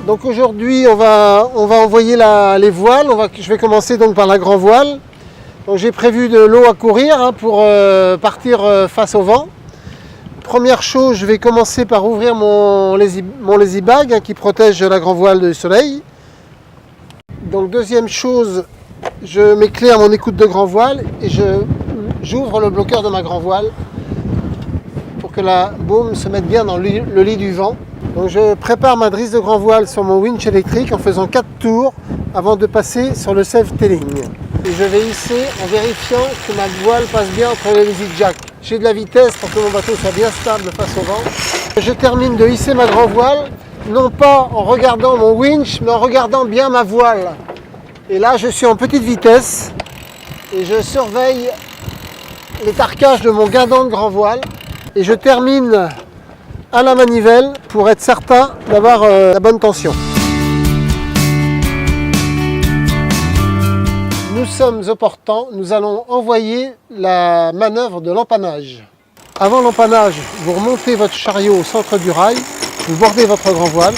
Donc aujourd'hui on va envoyer les voiles. Je vais commencer donc par la grand voile. Donc j'ai prévu de l'eau à courir pour partir face au vent. Première chose, je vais commencer par ouvrir mon lazy bag qui protège la grand voile du soleil. Donc deuxième chose, je m'éclaire mon écoute de grand voile et j'ouvre le bloqueur de ma grand voile pour que la baume se mette bien dans le lit du vent. Donc je prépare ma drisse de grand voile sur mon winch électrique en faisant 4 tours avant de passer sur le self-tailing. Et je vais hisser en vérifiant que ma voile passe bien entre les lazy jacks. J'ai de la vitesse pour que mon bateau soit bien stable face au vent. Je termine de hisser ma grand voile, non pas en regardant mon winch, mais en regardant bien ma voile. Et là je suis en petite vitesse et je surveille les tarcages de mon guidon de grand voile. Et je termine à la manivelle pour être certain d'avoir la bonne tension. Nous sommes au portant, nous allons envoyer la manœuvre de l'empannage. Avant l'empannage, vous remontez votre chariot au centre du rail, vous bordez votre grand voile.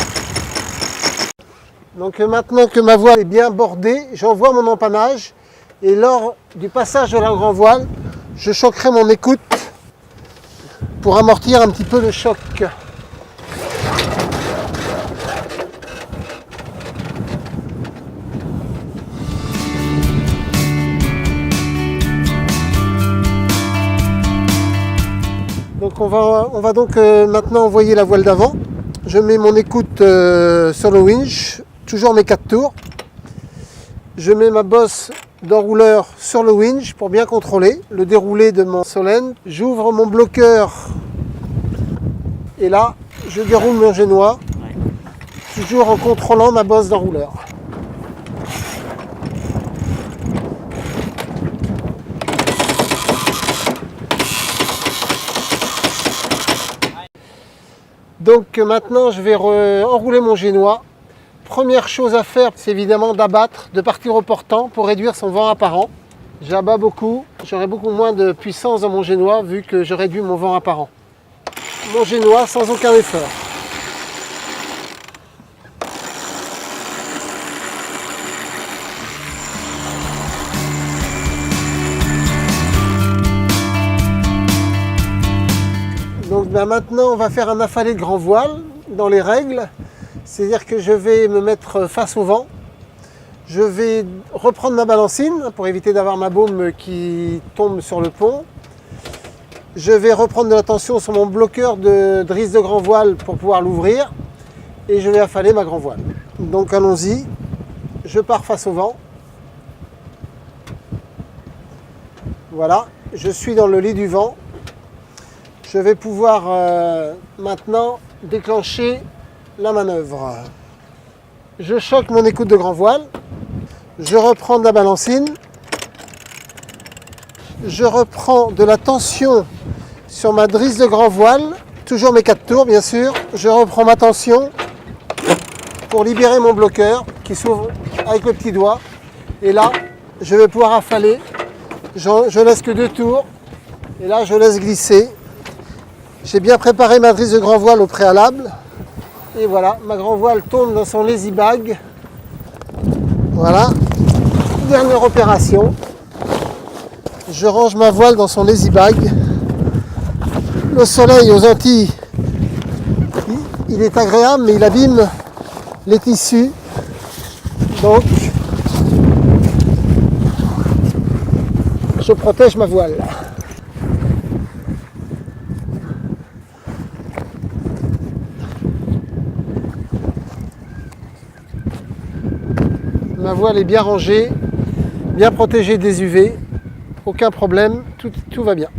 Donc maintenant que ma voile est bien bordée, j'envoie mon empannage et lors du passage de la grand voile, je choquerai mon écoute pour amortir un petit peu le choc. Donc on va donc maintenant envoyer la voile d'avant. Je mets mon écoute sur le winch, toujours mes 4 tours. Je mets ma bosse d'enrouleur sur le winch pour bien contrôler le déroulé de mon solène. J'ouvre mon bloqueur et là je déroule mon génois, toujours en contrôlant ma bosse d'enrouleur. Donc maintenant je vais enrouler mon génois. Première chose à faire, c'est évidemment d'abattre, de partir au portant pour réduire son vent apparent. J'abats beaucoup, j'aurai beaucoup moins de puissance dans mon génois vu que je réduis mon vent apparent. Mon génois sans aucun effort. Donc maintenant on va faire un affalé de grand voile dans les règles. C'est-à-dire que je vais me mettre face au vent. Je vais reprendre ma balancine pour éviter d'avoir ma baume qui tombe sur le pont. Je vais reprendre de la tension sur mon bloqueur de drisse de grand voile pour pouvoir l'ouvrir. Et je vais affaler ma grand voile. Donc allons-y. Je pars face au vent. Voilà, je suis dans le lit du vent. Je vais pouvoir maintenant déclencher la manœuvre. Je choque mon écoute de grand voile. Je reprends de la balancine. Je reprends de la tension sur ma drisse de grand voile. Toujours mes 4 tours bien sûr. Je reprends ma tension pour libérer mon bloqueur qui s'ouvre avec le petit doigt. Et là, je vais pouvoir affaler. Je laisse que 2 tours. Et là, je laisse glisser. J'ai bien préparé ma drisse de grand voile au préalable. Et voilà, ma grand voile tombe dans son lazy bag. Voilà, dernière opération. Je range ma voile dans son lazy bag. Le soleil aux Antilles, il est agréable, mais il abîme les tissus. Donc, je protège ma voile. Ma voile est bien rangée, bien protégée des UV, aucun problème, tout va bien.